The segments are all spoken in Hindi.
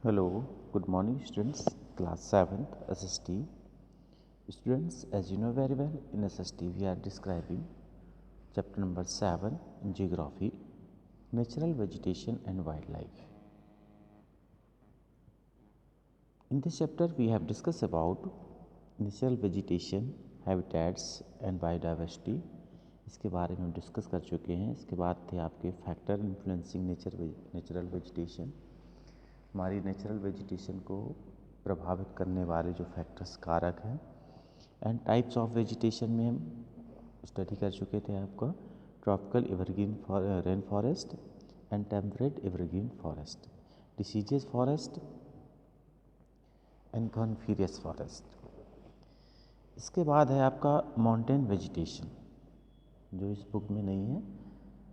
Hello, good morning students, class 7th SST. Students, as you know very well, in SST we are describing chapter number 7 in geography, natural vegetation and wildlife. In this chapter we have discussed about natural vegetation, habitats and biodiversity. इसके बारे में हम डिस्कस कर चुके हैं. इसके बाद थे आपके फैक्टर इन्फ्लुएंसिंग नेचुरल वेजिटेशन. हमारी नेचुरल वेजिटेशन को प्रभावित करने वाले जो फैक्टर्स कारक हैं. एंड टाइप्स ऑफ वेजिटेशन में हम स्टडी कर चुके थे आपका tropical evergreen rain forest and temperate evergreen forest, deciduous forest and coniferous forest. इसके बाद है आपका माउंटेन वेजिटेशन, जो इस बुक में नहीं है,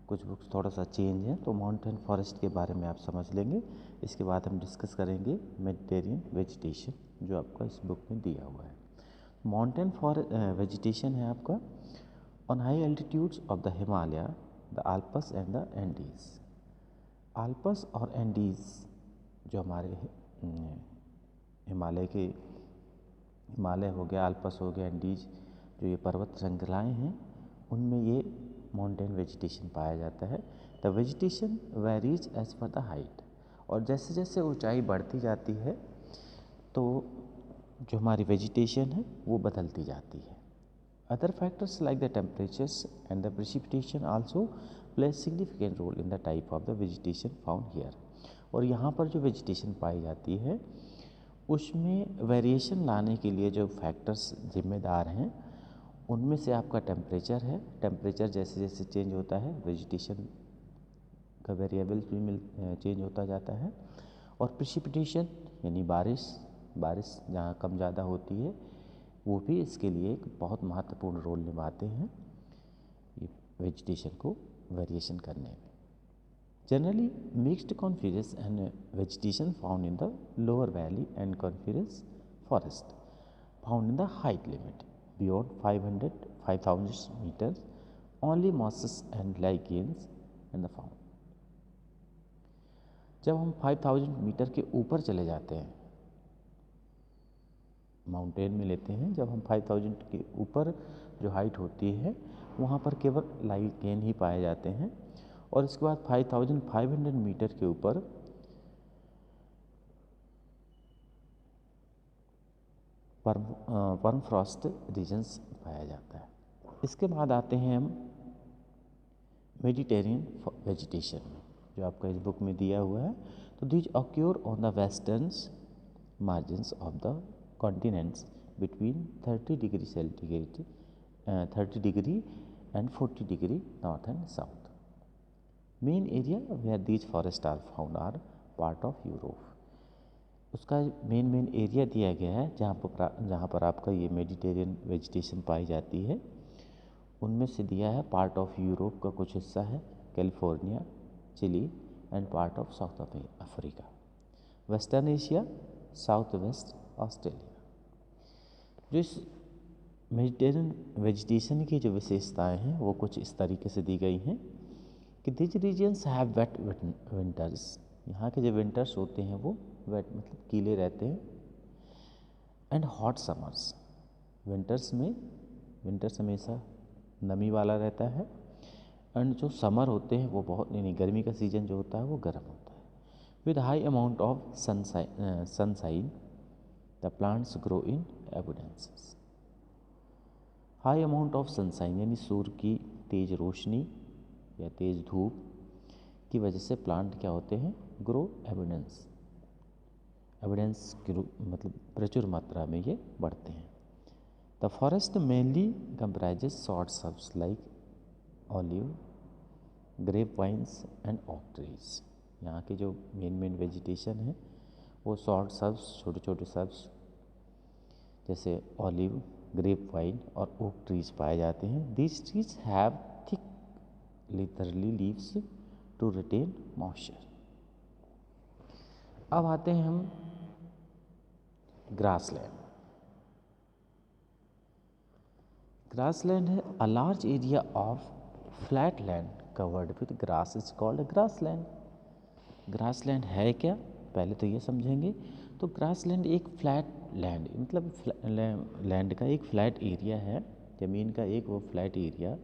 कुछ बुक्स थोड़ा सा चेंज है, तो माउंटेन फॉरेस्ट के बारे में आप समझ लेंगे. इसके बाद हम डिस्कस करेंगे मेडिटेरियन वेजिटेशन, जो आपका इस बुक में दिया हुआ है. माउंटेन वेजिटेशन है आपका on high altitudes of the Himalaya, the Alps and the Andes. Alps और एंडीज जो हमारे हिमालय हो गया, आल्पस हो गया, एंडीज जो ये पर्वत श्रृंखलाएँ हैं, उनमें ये माउंटेन वेजिटेशन पाया जाता है. The vegetation varies as per the height, और जैसे जैसे ऊंचाई बढ़ती जाती है तो जो हमारी वेजिटेशन है वो बदलती जाती है. Other factors like the temperatures and the precipitation also play significant role in the type of the vegetation found here. और यहाँ पर जो वेजिटेशन पाई जाती है उसमें वेरिएशन लाने के लिए जो फैक्टर्स जिम्मेदार हैं उनमें से आपका टेम्परेचर है. टेम्परेचर जैसे जैसे चेंज होता है वेजिटेशन का वेरिएबल्स भी चेंज होता जाता है. और प्रेसिपिटेशन यानी बारिश जहाँ कम ज़्यादा होती है वो भी इसके लिए एक बहुत महत्वपूर्ण रोल निभाते हैं ये वेजिटेशन को वेरिएशन करने में. Generally mixed coniferous and vegetation found in the lower valley and coniferous forest found in the height limit beyond 5,000 meters, only mosses and lichens in the found. जब हम 5,000 मीटर के ऊपर चले जाते हैं, माउंटेन में लेते हैं, जब हम 5,000 के ऊपर जो हाइट होती है वहाँ पर केवल लाइकेन ही पाए जाते हैं. और इसके बाद 5,500 मीटर के ऊपर परमफ्रॉस्ट रीजन्स पाया जाता है. इसके बाद आते हैं हम मेडिटेरियन वेजिटेशन में, जो आपका इस बुक में दिया हुआ है. तो these occur on the western margins of the continents between 30 degree centigrade 30 degree and 40 degree north and south. Main area where these forest are found are part of Europe. उसका मेन एरिया दिया गया है जहाँ पर आपका ये मेडिटेरियन वेजिटेशन पाई जाती है. उनमें से दिया है पार्ट ऑफ यूरोप का कुछ हिस्सा है, California, Chile and part of South Africa, western Asia, south west Australia. जो इस मेडिटेरियन वेजिटेशन की जो विशेषताएं हैं वो कुछ इस तरीके से दी गई हैं कि these regions have wet winters. यहाँ के जो विंटर्स होते हैं वो वेट मतलब गीले रहते हैं. एंड हॉट समर्स, विंटर्स हमेशा नमी वाला रहता है. एंड जो समर होते हैं वो बहुत नहीं, गर्मी का सीजन जो होता है वो गर्म होता है. With high amount of sunshine the plants grow in abundances. High amount of sunshine यानी सूर्य की तेज रोशनी या तेज धूप की वजह से प्लांट क्या होते हैं, ग्रो एबुडेंस के रूप मतलब प्रचुर मात्रा में ये बढ़ते हैं. The forest mainly comprises short shrubs like olive, grape vines and oak trees. यहाँ के जो मेन वेजिटेशन है वो शॉर्ट सब्स, छोटे छोटे सब्स जैसे ऑलिव, ग्रेप वाइन और ओक ट्रीज पाए जाते हैं. These trees have thick leathery leaves to retain moisture. अब आते हैं हम ग्रासलैंड. ग्रासलैंड है a large area of flat land covered with grass is called grassland. Grassland है क्या, पहले तो ये समझेंगे। तो ग्रासलैंड एक फ्लैट लैंड, मतलब लैंड का एक फ्लैट एरिया है, ज़मीन का एक वो फ्लैट एरिया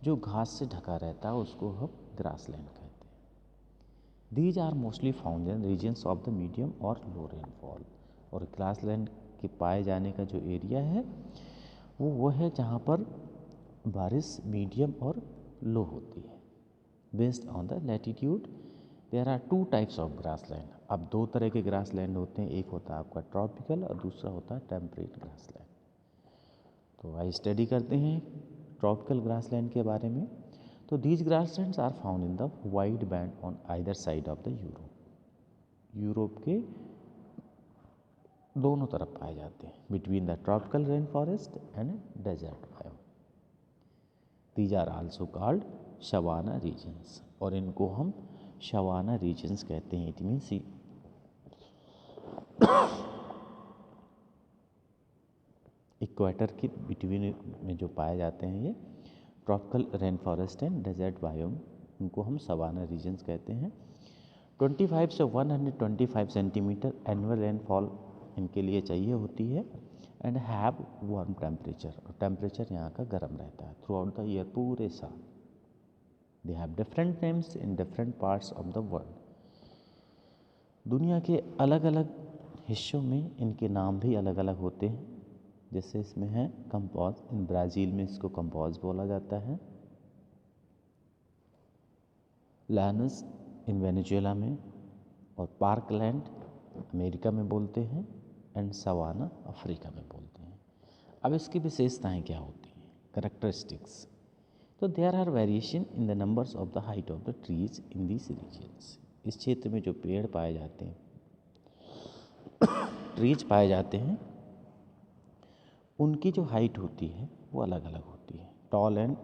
जो घास से ढका रहता है, उसको हम ग्रासलैंड कहते हैं। These are mostly found in regions of the medium और लो रेनफॉल। और ग्रासलैंड के पाए जाने का जो एरिया है वो है जहाँ पर बारिश मीडियम और लो होती है। Based on the latitude there are two types of grassland. अब दो तरह के ग्रासलैंड होते हैं, एक होता है आपका ट्रॉपिकल और दूसरा होता है टेम्परेट ग्रासलैंड। तो आइए स्टडी करते हैं ट्रॉपिकल ग्रासलैंड के बारे में। तो these grasslands are found in the wide band on either side of the Europe के दोनों तरफ पाए जाते हैं, between the tropical rain forest and desert biome. These are also called savanna regions, और इनको हम शवाना रीजन्स कहते हैं। इट मीन्स इक्वेटर के बिटवीन में जो पाए जाते हैं ये tropical rain forest and desert biome, उनको हम सवाना रीजन्स कहते हैं। 25 से 125 सेंटीमीटर एनुअल रेनफॉल इनके लिए चाहिए होती है। एंड हैव वार्म टेम्परेचर, और टेम्परेचर यहाँ का गर्म रहता है थ्रू आउट द ईयर, पूरे साल। They have different names in different parts of the world. दुनिया के अलग अलग हिस्सों में इनके नाम भी अलग अलग होते हैं। जैसे इसमें है कंपोज, इन ब्राज़ील में इसको कंपोज बोला जाता है। लैनस इन वेनेजुएला में, और पार्कलैंड अमेरिका में बोलते हैं, एंड सवाना अफ्रीका में बोलते हैं। अब इसकी विशेषताएं क्या होती हैं, करेक्टरिस्टिक्स। तो there are variation in the numbers of the height of the trees in this regions. इस क्षेत्र में जो पेड़ पाए जाते हैं, ट्रीज पाए जाते हैं, उनकी जो हाइट होती है वो अलग अलग होती है। Tall and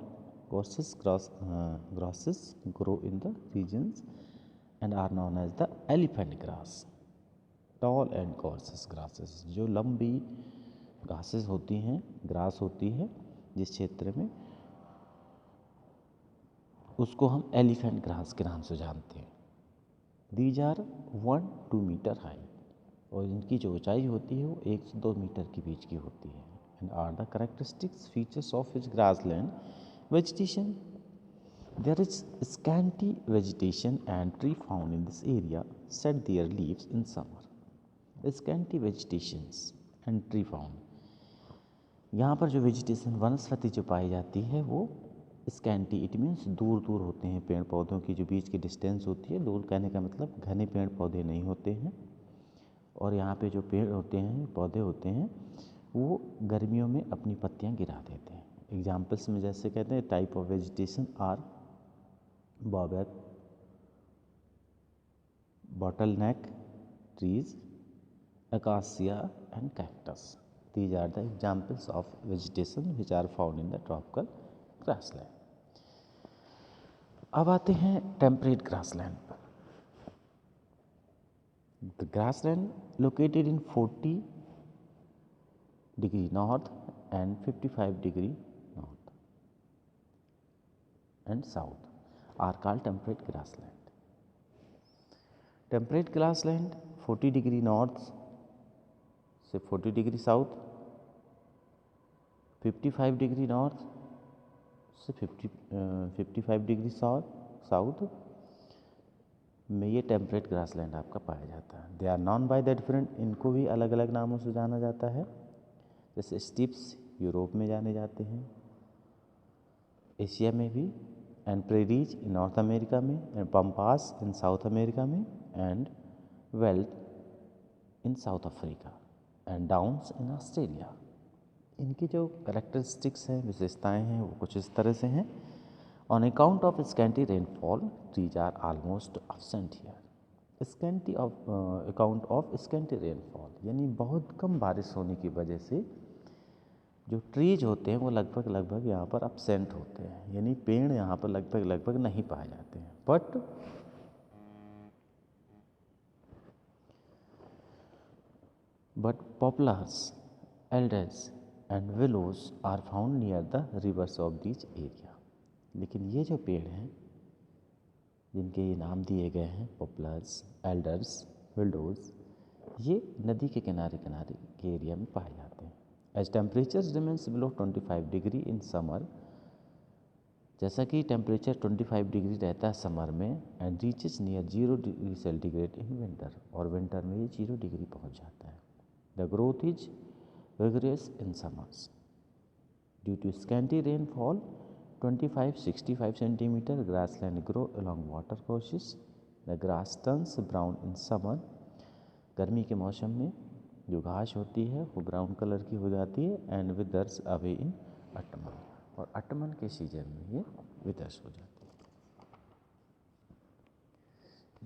grasses grow in the regions and are known as the elephant grass. Tall and coarse grasses, जो लंबी घासेस होती हैं, ग्रास होती है जिस क्षेत्र में, उसको हम एलिफेंट ग्रास के नाम से जानते हैं। दीज आर 1-2 मीटर हाई, और इनकी जो ऊंचाई होती है वो 1 से 2 मीटर के बीच की होती है। And are the characteristics features of इस grassland vegetation. There is scanty vegetation and tree found in this area shed their leaves in summer. Scanty vegetations and tree found. यहाँ पर जो वेजिटेशन वनस्पति जो पाई जाती है वो स्कैंटी, इट मीन्स दूर दूर होते हैं। पेड़ पौधों की जो बीच की डिस्टेंस होती है, दूर कहने का मतलब घने पेड़ पौधे नहीं होते हैं। और यहाँ पे जो पेड़ होते हैं, पौधे होते हैं, वो गर्मियों में अपनी पत्तियाँ गिरा देते हैं। एग्जाम्पल्स में जैसे कहते हैं, type of vegetation are baobab, bottleneck trees, acacia and cactus. These are the examples of vegetation which are found in the tropical grassland. अब आते हैं टेम्परेट ग्रासलैंड पर। The grassland located in 40 degree north and 55 degree and south are called temperate grassland. Temperate grassland 40 degree north से 40 डिग्री साउथ, 55 डिग्री नॉर्थ से 55 डिग्री साउथ में ये टेम्परेट ग्रासलैंड आपका पाया जाता है। They are known by the different, इनको भी अलग अलग नामों से जाना जाता है। जैसे स्टीप्स यूरोप में जाने जाते हैं, एशिया में भी, and prairies in North America में, and pampas in South America में, and veld in South Africa, and downs in Australia. इनकी जो कैरेक्टरिस्टिक्स हैं, विशेषताएं हैं, वो कुछ इस तरह से हैं। On account of scanty rainfall trees are almost absent here. Scanty account of scanty rainfall, यानी बहुत कम बारिश होने की वजह से जो ट्रीज होते हैं वो लगभग यहाँ पर एब्सेंट होते हैं, यानी पेड़ यहाँ पर लगभग नहीं पाए जाते हैं। But poplars, alders and willows are found near the rivers of this area. लेकिन ये जो पेड़ हैं जिनके ये नाम दिए गए हैं, पॉपुलर्स, एल्डर्स, विल्डोज, ये नदी के किनारे किनारे के एरिया में पाए जाते हैं। As temperature remains below 25 degree in summer, जैसा कि टेम्परेचर 25 डिग्री रहता है समर में, and reaches near 0 degree centigrade in winter, और विंटर में ये 0 डिग्री पहुंच जाता है। The growth is vigorous in summers due to scanty rainfall 25-65 centimetre, grassland grow along water courses, the grass turns brown in summer, गर्मी के मौसम में जो घास होती है वो ब्राउन कलर की हो जाती है, and withers away in ottoman, और ऑटमन के सीजन में ये विदर्स हो जाती है।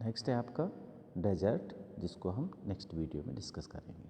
नेक्स्ट है आपका डेजर्ट, जिसको हम नेक्स्ट वीडियो में डिस्कस करेंगे।